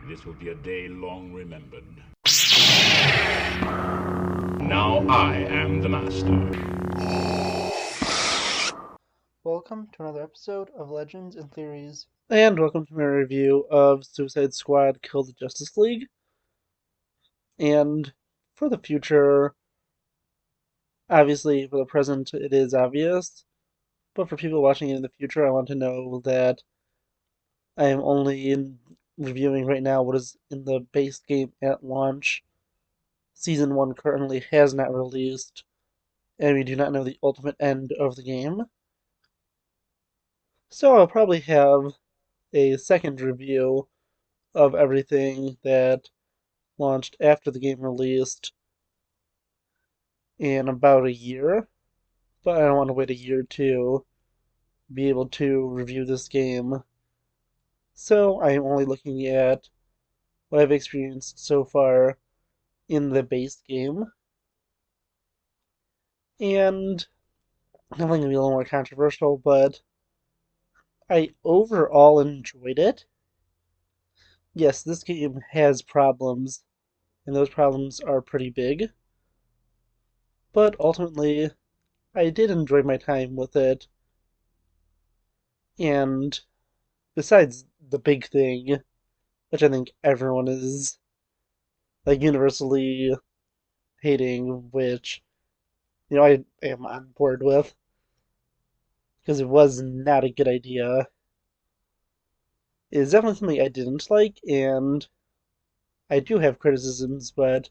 This will be a day long remembered. Now I am the master. Welcome to another episode of Legends and Theories. And welcome to my review of Suicide Squad Kill the Justice League. And for the future, obviously for the present it is obvious, but for people watching it in the future, I want to know that I am only reviewing right now what is in the base game at launch. Season 1 currently has not released, and we do not know the ultimate end of the game. So I'll probably have a second review of everything that launched after the game released in about a year, but I don't want to wait a year to be able to review this game. So I am only looking at what I've experienced so far in the base game. And I'm going to be a little more controversial, but I overall enjoyed it. Yes, this game has problems, and those problems are pretty big, but ultimately, I did enjoy my time with it. And besides the big thing, which I think everyone is like universally hating, which I am on board with because it was not a good idea. It's definitely something I didn't like, and I do have criticisms, but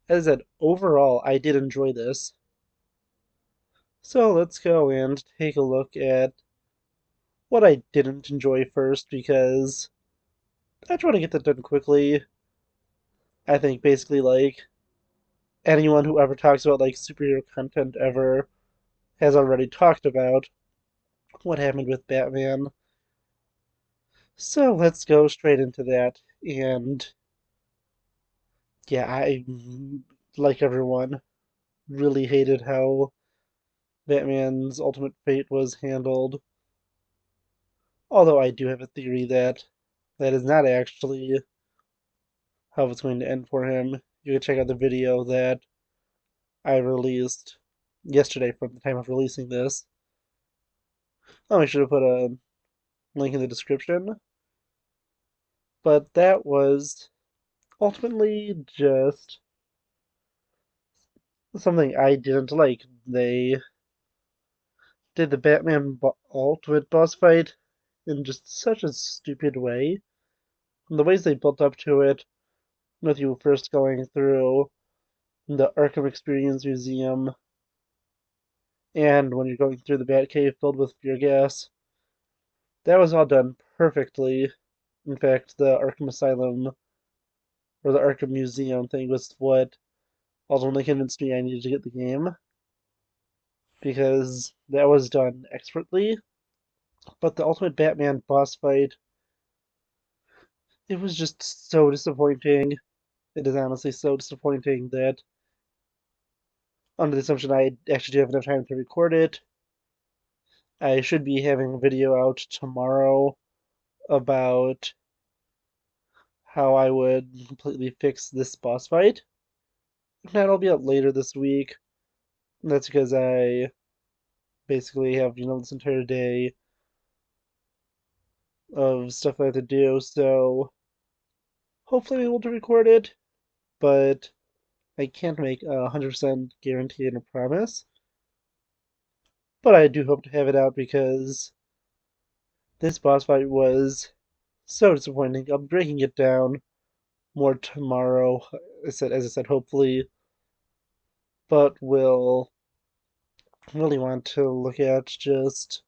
as I said, overall, I did enjoy this. So let's go and take a look at what I didn't enjoy first, because I try to get that done quickly. I think basically, like, anyone who ever talks about, like, superhero content ever has already talked about what happened with Batman. So let's go straight into that. And yeah, I, like everyone, really hated how Batman's ultimate fate was handled. Although I do have a theory that that is not actually how it's going to end for him. You can check out the video that I released yesterday from the time of releasing this. Oh, I should have put a link in the description. But that was ultimately just something I didn't like. They did the Batman Ultimate boss fight in just such a stupid way. And the ways they built up to it, with you first going through the Arkham Experience Museum, and when you're going through the Batcave filled with fear gas, that was all done perfectly. In fact, the Arkham Asylum, or the Arkham Museum thing, was what ultimately convinced me I needed to get the game, because that was done expertly. But the Ultimate Batman boss fight, it was just so disappointing. It is honestly so disappointing that, under the assumption I actually do have enough time to record it, I should be having a video out tomorrow about how I would completely fix this boss fight. If not, it'll be out later this week. That's because I basically have, this entire day of stuff I have to do, so hopefully I'm able to record it, but I can't make 100% guarantee and a promise. But I do hope to have it out because this boss fight was so disappointing. I'm breaking it down more tomorrow. As I said, hopefully, but we'll really want to look at just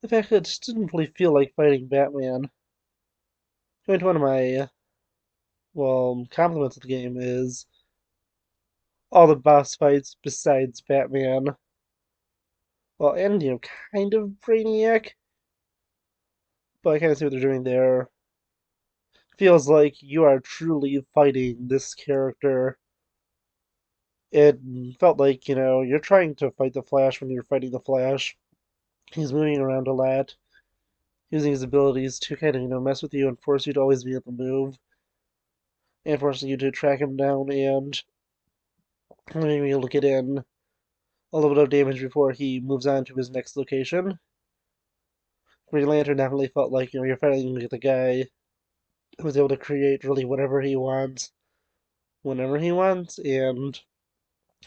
the fact that it just didn't really feel like fighting Batman. Going to one of my compliments of the game is all the boss fights besides Batman. Well, and kind of Brainiac, but I kind of see what they're doing there. Feels like you are truly fighting this character. It felt like, you're trying to fight the Flash when you're fighting the Flash. He's moving around a lot. using his abilities to kind of, mess with you and force you to always be on the move, and forcing you to track him down and being able to get in a little bit of damage before he moves on to his next location. Green Lantern definitely felt like, you're fighting with a guy who was able to create really whatever he wants, whenever he wants, and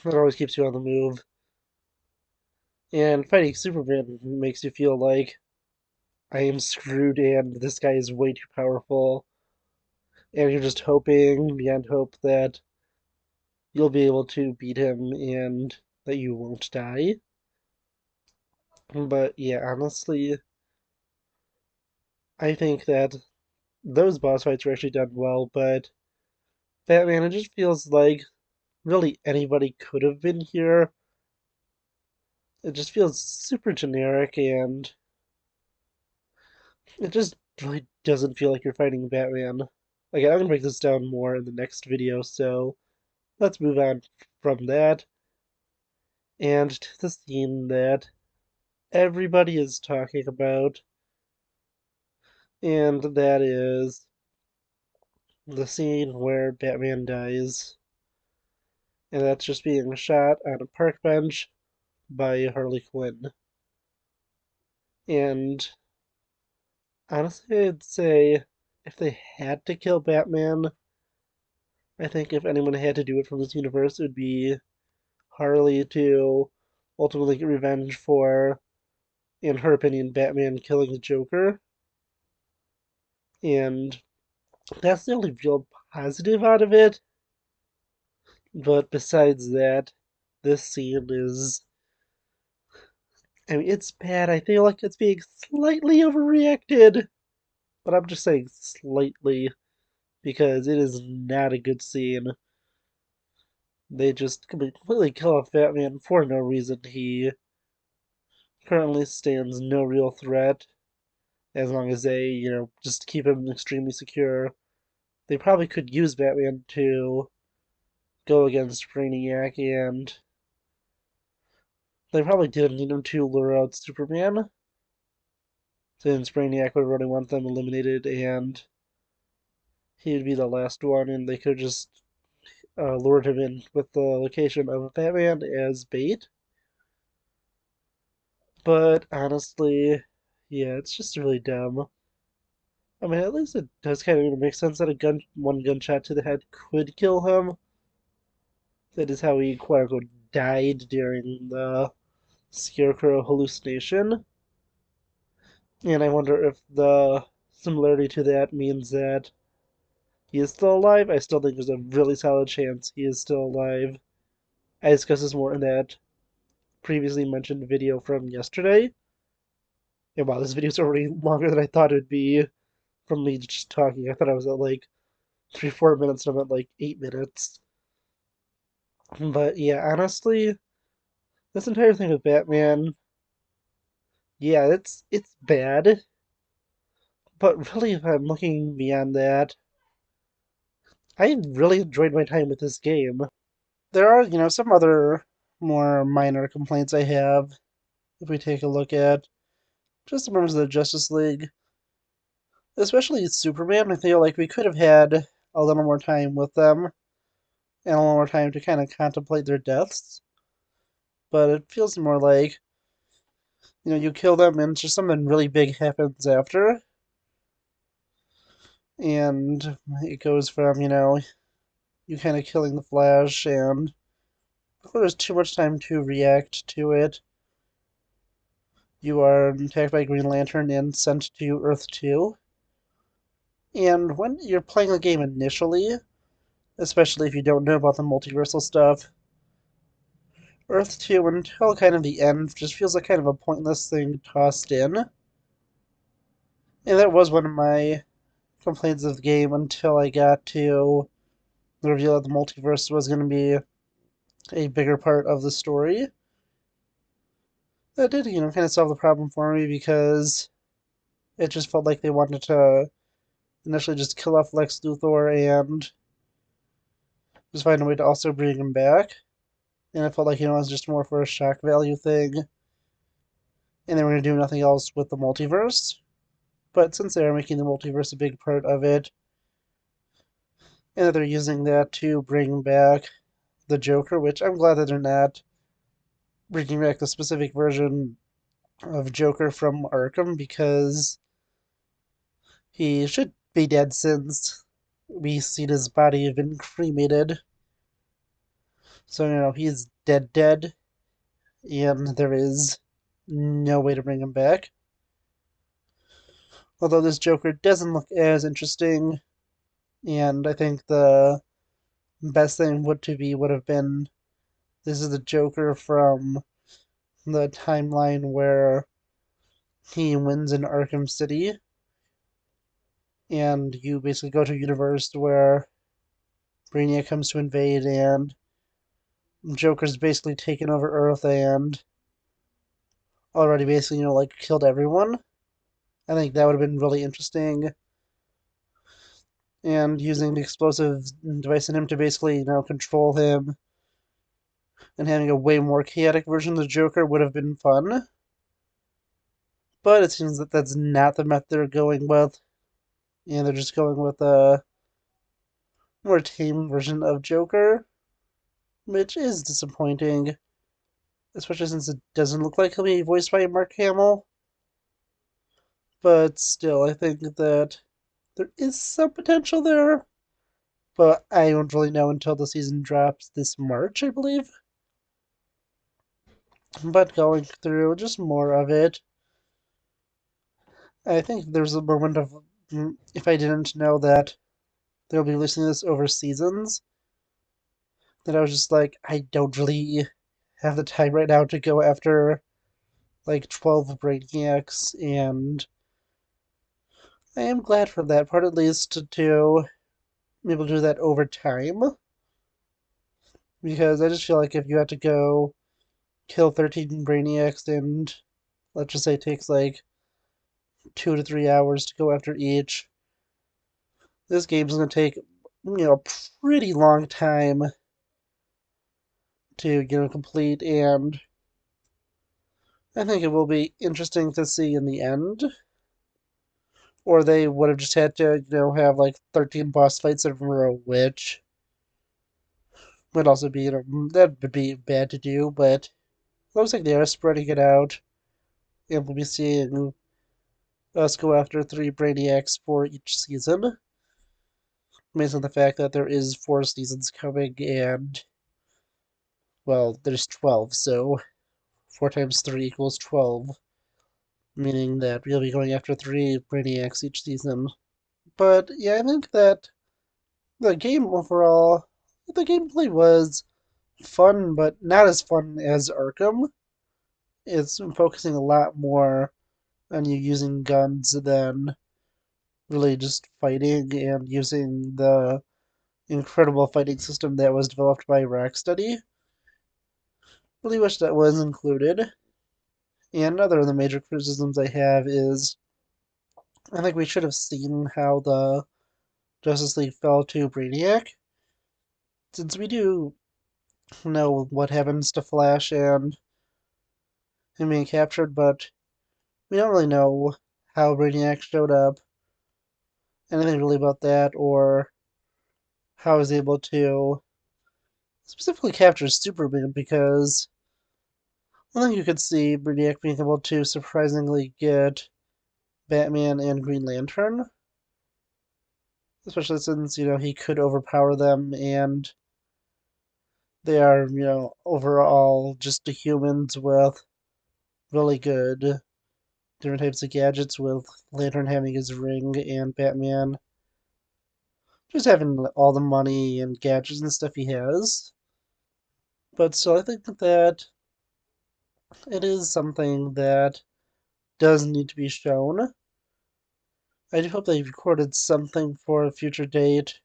it always keeps you on the move. And fighting Superman makes you feel like I am screwed and this guy is way too powerful. And you're just hoping beyond hope that you'll be able to beat him and that you won't die. But yeah, honestly, I think that those boss fights were actually done well, but Batman, it just feels like really anybody could have been here. It just feels super generic and it just really doesn't feel like you're fighting Batman. Okay, I'm gonna break this down more in the next video, so let's move on from that and to the scene that everybody is talking about, and that is the scene where Batman dies, and that's just being shot on a park bench by Harley Quinn. And honestly, I'd say if they had to kill Batman, I think if anyone had to do it from this universe, it would be Harley to ultimately get revenge for, in her opinion, Batman killing the Joker. And that's the only real positive out of it. But besides that, this scene is. I mean, it's bad. I feel like it's being slightly overreacted. But I'm just saying slightly because it is not a good scene. They just completely kill off Batman for no reason. He currently stands no real threat as long as they, just keep him extremely secure. They probably could use Batman to go against Brainiac, and they probably didn't need him to lure out Superman, since Brainiac would really want them eliminated, and he would be the last one, and they could just lured him in with the location of Batman as bait. But honestly, yeah, it's just really dumb. I mean, at least it does kind of make sense that one gunshot to the head could kill him. That is how he quote unquote died during the Scarecrow hallucination. And I wonder if the similarity to that means that he is still alive. I still think there's a really solid chance he is still alive. I discussed this more in that previously mentioned video from yesterday. And wow, this video's already longer than I thought it would be from me just talking. I thought I was at like 3, 4 minutes, and I'm at like 8 minutes. But yeah, honestly, this entire thing with Batman, yeah, it's bad. But really, if I'm looking beyond that, I really enjoyed my time with this game. There are, some other more minor complaints I have if we take a look at just the members of the Justice League, especially Superman. I feel like we could have had a little more time with them and a little more time to kind of contemplate their deaths. But it feels more like, you kill them and just something really big happens after. And it goes from, you kind of killing the Flash, and before there's too much time to react to it, you are attacked by Green Lantern and sent to Earth 2. And when you're playing the game initially, especially if you don't know about the multiversal stuff, Earth 2 until kind of the end just feels like kind of a pointless thing tossed in. And that was one of my complaints of the game until I got to the reveal that the multiverse was going to be a bigger part of the story. That did, kind of solve the problem for me because it just felt like they wanted to initially just kill off Lex Luthor and just find a way to also bring him back. And it felt like, it was just more for a shock value thing. And they were going to do nothing else with the multiverse. But since they are making the multiverse a big part of it, and that they're using that to bring back the Joker, which I'm glad that they're not bringing back the specific version of Joker from Arkham because he should be dead since we seen his body have been cremated. So, he's dead, and there is no way to bring him back. Although this Joker doesn't look as interesting, and I think the best thing would have been this is the Joker from the timeline where he wins in Arkham City, and you basically go to a universe where Brainiac comes to invade, and Joker's basically taken over Earth and already basically, like killed everyone. I think that would have been really interesting. And using the explosive device in him to basically, control him and having a way more chaotic version of the Joker would have been fun. But it seems that that's not the method they're going with, and they're just going with a more tame version of Joker, which is disappointing, especially since it doesn't look like he'll be voiced by Mark Hamill. But still, I think that there is some potential there, but I don't really know until the season drops this March, I believe. But going through just more of it, I think there's a moment of if I didn't know that they'll be releasing this over seasons, that I was just like, I don't really have the time right now to go after like 12 Brainiacs, and I am glad for that part at least to be able to do that over time, because I just feel like if you had to go kill 13 Brainiacs and let's just say it takes like 2 to 3 hours to go after each, this game's going to take, a pretty long time to, complete, and I think it will be interesting to see in the end. Or they would have just had to, have like 13 boss fights in a row, which would also be, that would be bad to do, but it looks like they are spreading it out, and we'll be seeing us go after 3 Brainiacs for each season, based on the fact that there is 4 seasons coming, and, well, there's 12, so 4 times 3 equals 12, meaning that we'll be going after 3 Brainiacs each season. But yeah, I think that the game overall, the gameplay was fun, but not as fun as Arkham. It's focusing a lot more on you using guns than really just fighting and using the incredible fighting system that was developed by Rocksteady. Really wish that was included. And another of the major criticisms I have is I think we should have seen how the Justice League fell to Brainiac. Since we do know what happens to Flash and him being captured, but we don't really know how Brainiac showed up, anything really about that, or how he was able to specifically capture Superman, because I think you could see Brainiac being able to surprisingly get Batman and Green Lantern, especially since, he could overpower them and they are, overall just the humans with really good different types of gadgets, with Lantern having his ring and Batman just having all the money and gadgets and stuff he has. But still, I think that it is something that does need to be shown. I do hope they recorded something for a future date,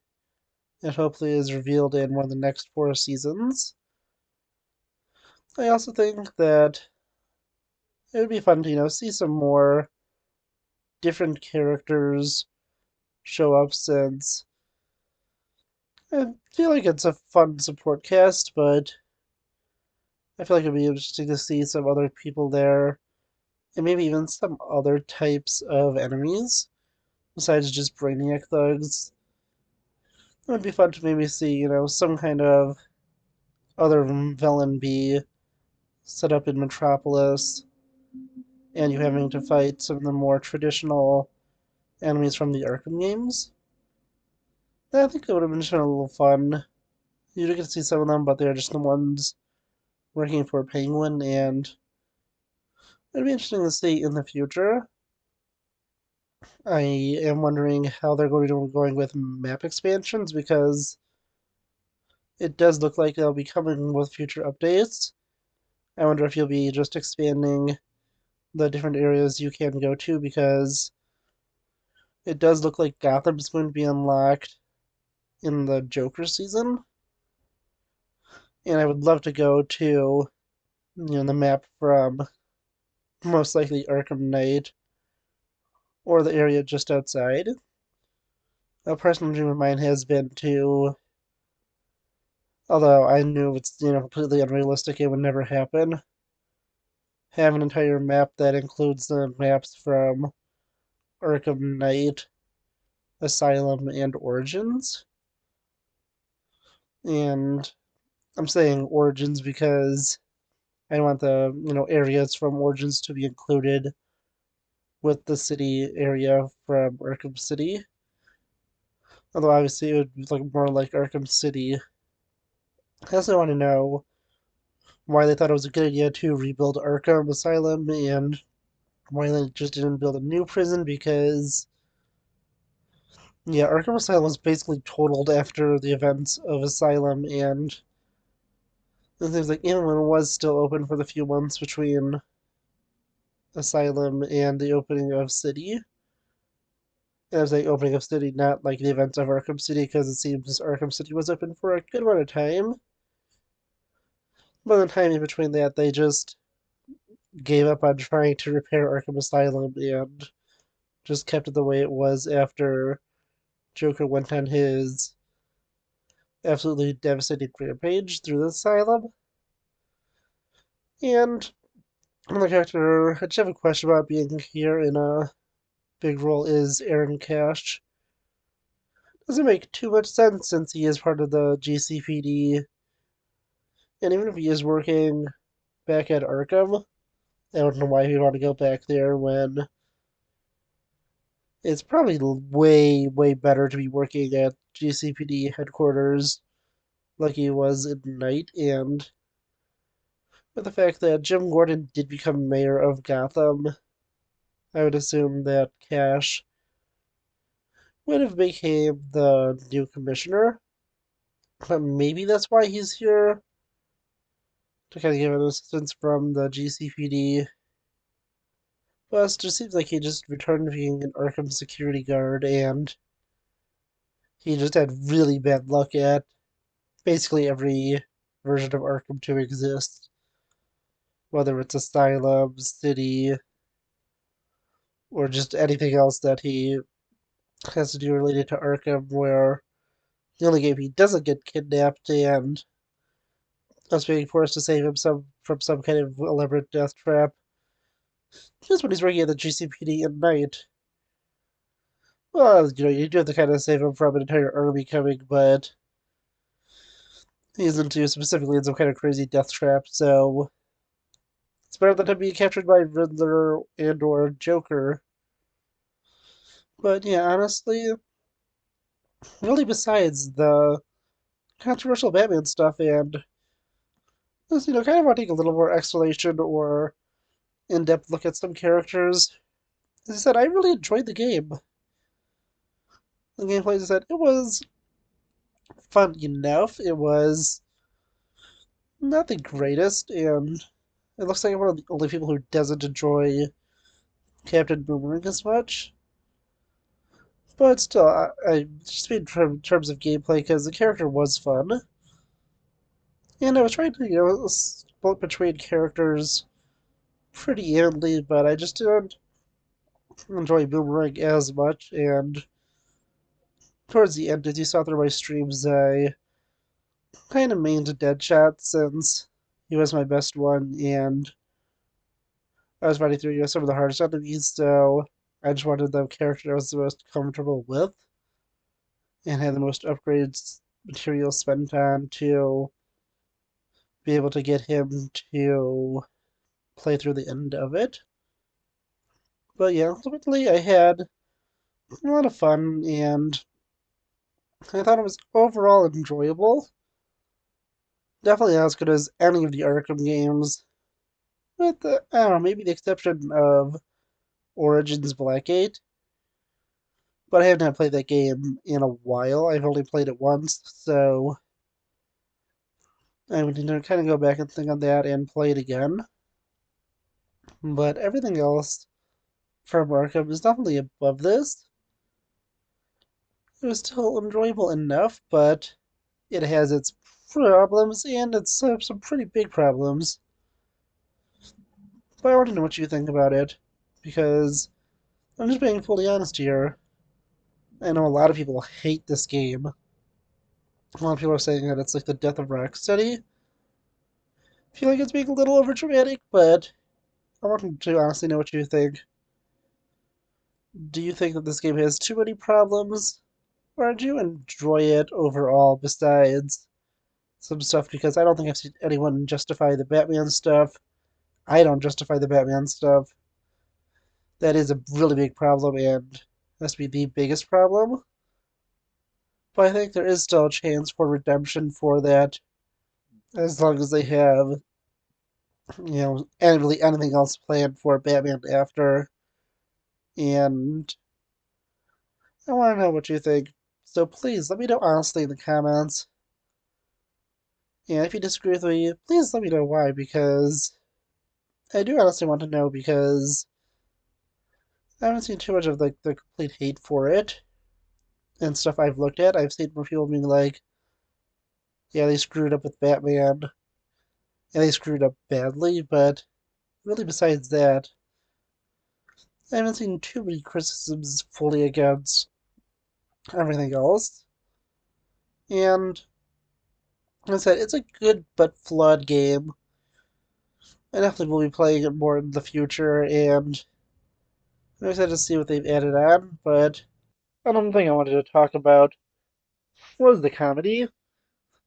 and hopefully is revealed in one of the next 4 seasons. I also think that it would be fun to, see some more different characters show up, since I feel like it's a fun support cast, but I feel like it'd be interesting to see some other people there and maybe even some other types of enemies besides just Brainiac thugs. It would be fun to maybe see, some kind of other villain be set up in Metropolis, and you having to fight some of the more traditional enemies from the Arkham games. I think it would have been just a little fun. You do get to see some of them, but they're just the ones working for Penguin, and it'd be interesting to see in the future. I am wondering how they're going to be going with map expansions because it does look like they'll be coming with future updates. I wonder if you'll be just expanding the different areas you can go to because it does look like Gotham is going to be unlocked in the Joker season. And I would love to go to, the map from most likely Arkham Knight or the area just outside. A personal dream of mine has been to, although I knew it's, completely unrealistic, it would never happen, have an entire map that includes the maps from Arkham Knight, Asylum, and Origins. And I'm saying Origins because I want the, areas from Origins to be included with the city area from Arkham City. Although obviously it would look more like Arkham City. I also want to know why they thought it was a good idea to rebuild Arkham Asylum and why they just didn't build a new prison because, yeah, Arkham Asylum was basically totaled after the events of Asylum, and it seems like even when it was still open for the few months between Asylum and the opening of City, and I was like opening of City, not like the events of Arkham City, because it seems Arkham City was open for a good amount of time. But the time in between that, they just gave up on trying to repair Arkham Asylum and just kept it the way it was after Joker went on his absolutely devastating rampage through the asylum. And another character I just have a question about being here in a big role is Aaron Cash. Doesn't make too much sense since he is part of the GCPD, and even if he is working back at Arkham, I don't know why he'd want to go back there when it's probably way, way better to be working at GCPD headquarters like he was in Night, and with the fact that Jim Gordon did become mayor of Gotham, I would assume that Cash would have became the new commissioner. But maybe that's why he's here to kind of give an assistance from the GCPD. But it just seems like he just returned to being an Arkham security guard, and he just had really bad luck at basically every version of Arkham to exist, whether it's Asylum, City, or just anything else that he has to do related to Arkham, where the only game he doesn't get kidnapped and us being forced to save him from some kind of elaborate death trap is when he's working at the GCPD at night. Well, you do have to kind of save him from an entire army coming, but he isn't specifically in some kind of crazy death trap, so it's better than him being captured by Riddler and or Joker. But yeah, honestly, really besides the controversial Batman stuff and just, kind of want to take a little more explanation or in-depth look at some characters. As I said, I really enjoyed the game. The gameplay, as I said, it was fun enough. It was not the greatest, and it looks like I'm one of the only people who doesn't enjoy Captain Boomerang as much. But still, I just mean in terms of gameplay because the character was fun, and I was trying to split between characters pretty evenly, but I just didn't enjoy Boomerang as much. And towards the end, as you saw through my streams, I kind of mained Deadshot since he was my best one, and I was fighting through some of the hardest enemies, so I just wanted the character I was the most comfortable with and had the most upgrades material spent on to be able to get him to play through the end of it. But yeah, ultimately I had a lot of fun and I thought it was overall enjoyable. Definitely not as good as any of the Arkham games, with I don't know, maybe the exception of Origins Blackgate. But I haven't played that game in a while. I've only played it once, so I would need to kind of go back and think on that and play it again. But everything else from Arkham is definitely above this. It was still enjoyable enough, but it has its problems, and it's some pretty big problems. But I want to know what you think about it, because I'm just being fully honest here. I know a lot of people hate this game. A lot of people are saying that it's like the death of Rocksteady. I feel like it's being a little overdramatic, but I want to honestly know what you think. Do you think that this game has too many problems? Or do you enjoy it overall besides some stuff? Because I don't think I've seen anyone justify the Batman stuff. I don't justify the Batman stuff. That is a really big problem and has to be the biggest problem. But I think there is still a chance for redemption for that as long as they have, really anything else planned for Batman after. And I want to know what you think. So please let me know honestly in the comments. And if you disagree with me, please let me know why, because I do honestly want to know, because I haven't seen too much of like the complete hate for it and stuff I've looked at. I've seen more people being like, yeah, they screwed up with Batman, and they screwed up badly, but really besides that, I haven't seen too many criticisms fully against everything else. And like I said, it's a good but flawed game. I definitely will be playing it more in the future, and I'm excited to see what they've added on. But another thing I wanted to talk about was the comedy.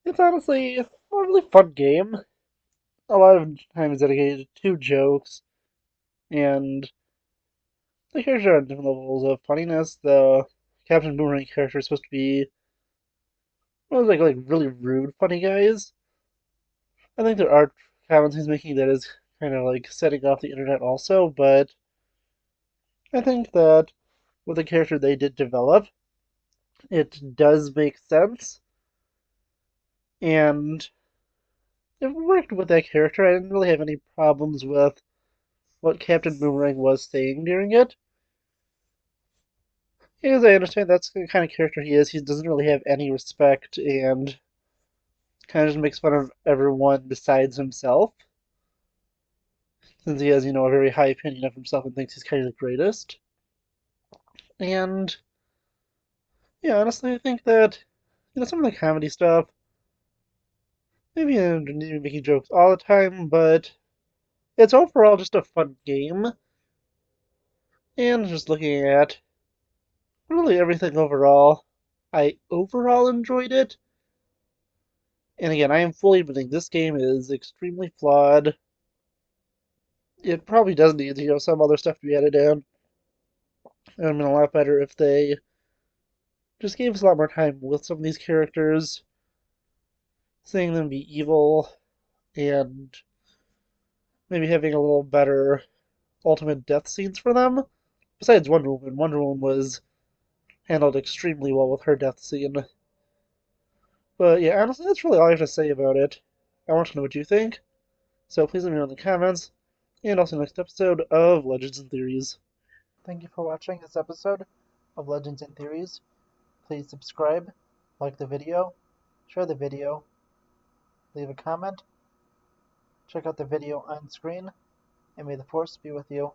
It's honestly a really fun game. A lot of time is dedicated to jokes, and the characters are on different levels of funniness. The Captain Boomerang character is supposed to be one of those like really rude funny guys. I think there are comments he's making that is kind of like setting off the internet also, but I think that with the character they did develop, it does make sense, and it worked with that character. I didn't really have any problems with what Captain Boomerang was saying during it. Because I understand that's the kind of character he is. He doesn't really have any respect and kind of just makes fun of everyone besides himself. Since he has, a very high opinion of himself and thinks he's kind of the greatest. And, yeah, honestly, I think that, some of the comedy stuff, maybe I don't need to be making jokes all the time, but it's overall just a fun game. And just looking at really everything overall, I overall enjoyed it. And again, I am fully admitting this game is extremely flawed. It probably does need, some other stuff to be added in. It would have been a lot better if they just gave us a lot more time with some of these characters, seeing them be evil, and maybe having a little better ultimate death scenes for them. Besides Wonder Woman, Wonder Woman was handled extremely well with her death scene. But yeah, honestly, that's really all I have to say about it. I want to know what you think, so please let me know in the comments, and also next episode of Legends and Theories. Thank you for watching this episode of Legends and Theories. Please subscribe, like the video, share the video, leave a comment, check out the video on screen, and may the Force be with you.